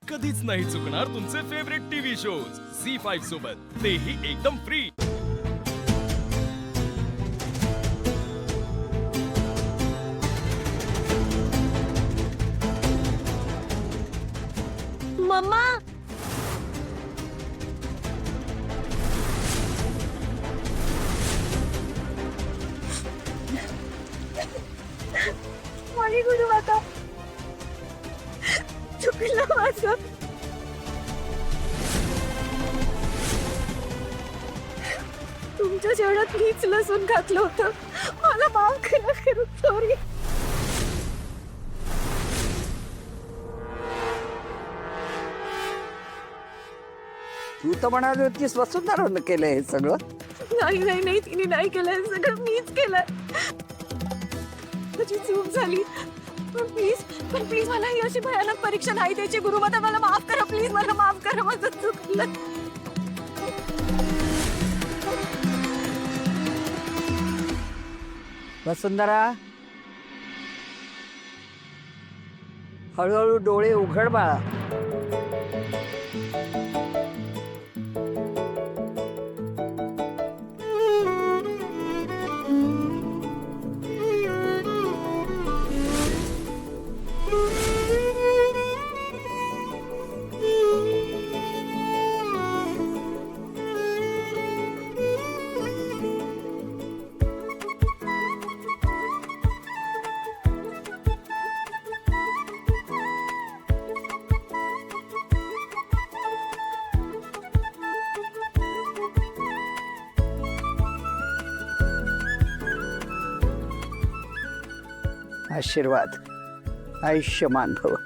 कधीच नाही चुकणार तुमचे फेवरेट टीव्ही शोज झी5 सोबत, तेही एकदम फ्री। मम्मा, माझी गुरु आता चुकलं माझं। तुमच्या जेवणात मीच लसूण घातलं होतं, मला माफ करा, खरंच सॉरी। तू तर म्हणाली होतीस वसुंधरानं केलंय हे सगळं. नाही नाही नाही, तिने नाही केलंय, सगळं मीच केलंय। माझी चूक झाली, पण प्लीज मला ही अशी भयानक परीक्षा नाही द्यायची। गुरुमाता मला माफ करा, प्लीज मला माफ करा, माझं चुकलं। वसुंधरा, हळूहळू डोळे उघड बाळा. आशीर्वाद, आयुष्यमान भव.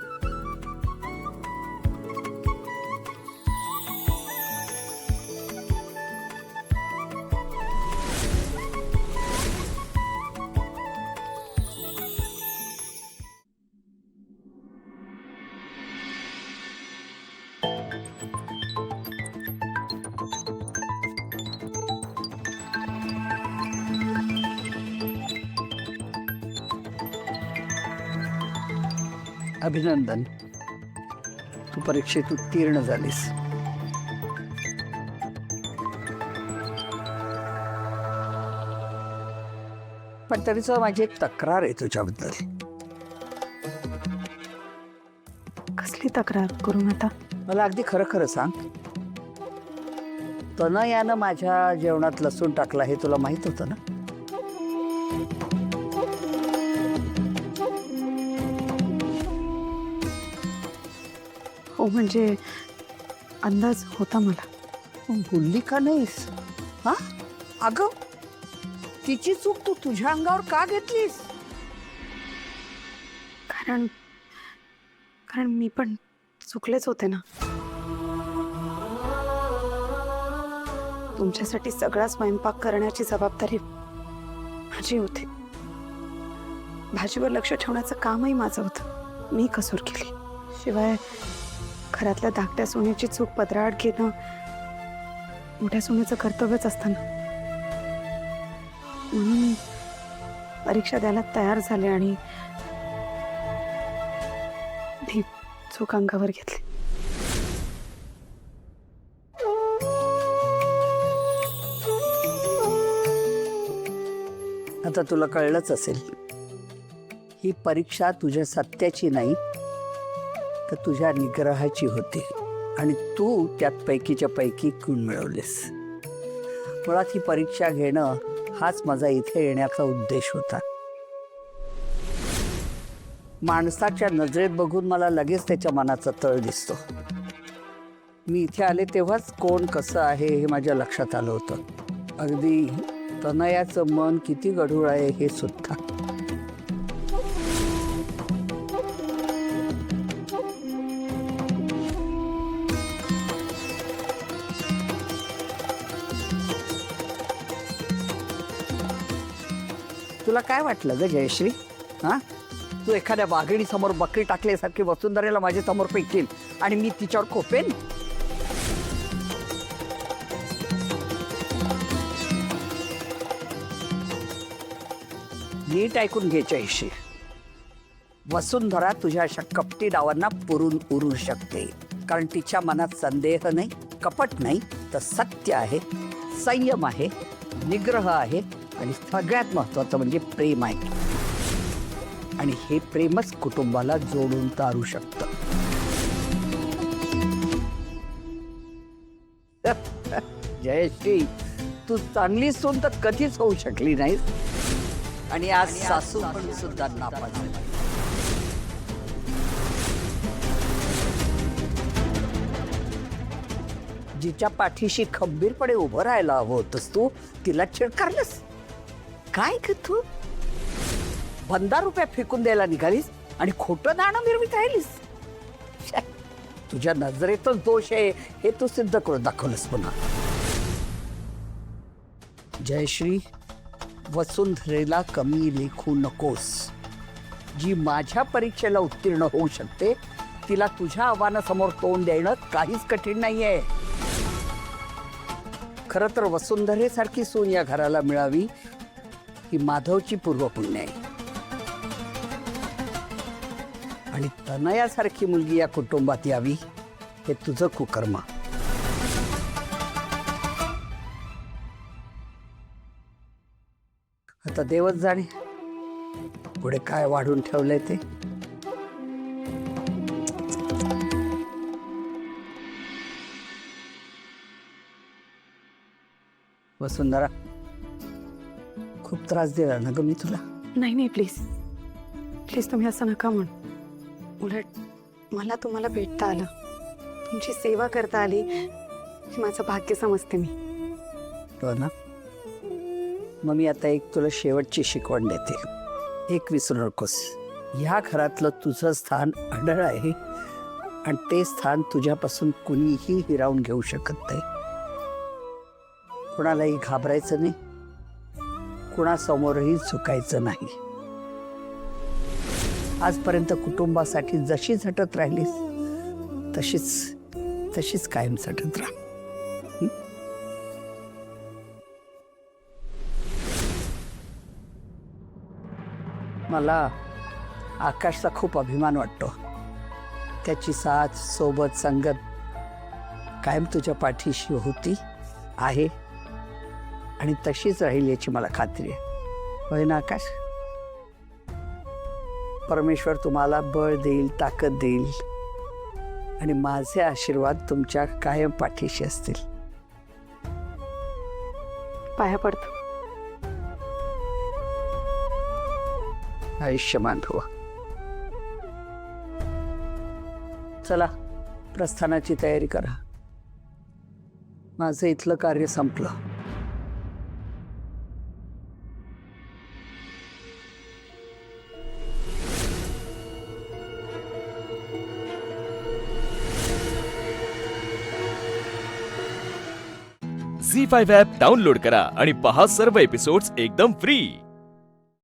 अभिनंदन, तू परीक्षेत उत्तीर्ण झालीस. पण तरीच माझी एक तक्रार आहे तुझ्याबद्दल. कसली तक्रार गुरुमाता? मला अगदी खरं खरं सांग, तनयानं माझ्या जेवणात लसूण टाकला हे तुला माहित होतं ना? हो, म्हणजे अंदाज होता मला. बोलली का नाहीस? हा अगं, तिची चूक तू तुझ्या अंगावर का घेतलीस? कारण मी पण चुकलेच होते ना. तुमच्यासाठी सगळा स्वयंपाक करण्याची जबाबदारी माझी होती. भाजीवर लक्ष ठेवण्याचं कामही माझं होतं. मी कसूर केली. शिवाय घरातल्या धाकट्या सोन्याची चूक पदराआड घेणं मोठ्या सोन्याचं कर्तव्यच असतं ना. म्हणून परीक्षा द्यायला तयार झाले आणि मी चूक अंगावर घेतली. आता तुला कळलंच असेल, ही परीक्षा तुझ्या सत्याची नाही तर तुझ्या निग्रहाची होती आणि तू त्यात पैकीच्या पैकी गुण मिळवलेस. मुळात ही परीक्षा घेणं हाच माझा इथे येण्याचा उद्देश होता. माणसाच्या नजरेत बघून मला लगेच त्याच्या मनाचा तळ दिसतो. मी इथे आले तेव्हाच कोण कसं आहे हे माझ्या लक्षात आलं होतं. अगदी तनयाचं मन किती गढूळ आहे हे सुद्धा. तुला काय वाटलं ग जयश्री? हा, तू एखाद्या वाघिणी समोर बकरी टाकल्यासारखी वसुंधरेला माझ्या समोर फेकील आणि मी तिच्यावर खोपेन? नीट ऐकून घे जयश्री, वसुंधरा तुझ्या अशा कपटी डावांना पुरून उरू शकते. कारण तिच्या मनात संदेह नाही, कपट नाही, तर सत्य आहे, संयम आहे, निग्रह आहे आणि सगळ्यात महत्वाचं म्हणजे प्रेम आहे. आणि हे प्रेमच कुटुंबाला जोडून तारू शकतं. जयश्री, तू चांगली सून तर कधीच होऊ शकली नाहीस आणि आज सासू म्हणून सुद्धा नापास झाली. जिच्या पाठीशी खंबीरपणे उभं राहायला हवं होतंस तू, तिला चिडकारलंस. काय ग तू 15 रुपये फेकून द्यायला निघालीस आणि खोटं नाणं मिरवीत राहिलीस. श्या, तुझ्या नजरेतच दोष आहे हे तू सिद्ध करून दाखवलंस पुन्हा. जयश्री, वसुंधरेला कमी लेखू नकोस. जी माझ्या परीक्षेला उत्तीर्ण होऊ शकते तिला तुझ्या आव्हानासमोर तोंड देणं काहीच कठीण नाहीये. खरं तर वसुंधरेसारखी सून या घराला मिळावी ही माधवची पूर्वपुण्य आहे. आणि तनयासारखी मुलगी या कुटुंबात यावी हे तुझं कुकर्म. आता देवच जाणे पुढे काय वाढून ठेवलंय ते. वसुंधरा, खूप त्रास दिला ना ग मी तुला. नाही प्लीज प्लीज, तुम्ही असं नका म्हणू. उलट मला तुम्हाला भेटता आलं, तुमची सेवा करता आली हे माझं भाग्य समजते मी. हो ना. मग मी आता एक तुला शेवटची शिकवण देते. एक विसरू नकोस, ह्या घरातलं तुझं स्थान अढळ आहे आणि ते स्थान तुझ्यापासून कुणीही हिरावून घेऊ शकत नाही. कुणालाही घाबरायचं नाही, कुणासमोरही झुकायचं नाही. आजपर्यंत कुटुंबासाठी जशी झटत राहिलीस तशीच कायम झटत राहा. मला आकाशचा खूप अभिमान वाटतो. त्याची साथ, सोबत, संगत कायम तुझ्या पाठीशी होती, आहे आणि तशीच राहील याची मला खात्री आहे. होय ना आकाश? परमेश्वर तुम्हाला बळ देईल, ताकद देईल आणि माझे आशीर्वाद तुमच्या कायम पाठीशी असतील. पाया पडतो. आयुष्यमान भव. चला, प्रस्थानाची तयारी करा. माझं इथलं कार्य संपलं. झी5 ॲप डाउनलोड करा आणि पहा सर्व एपिसोड्स एकदम फ्री.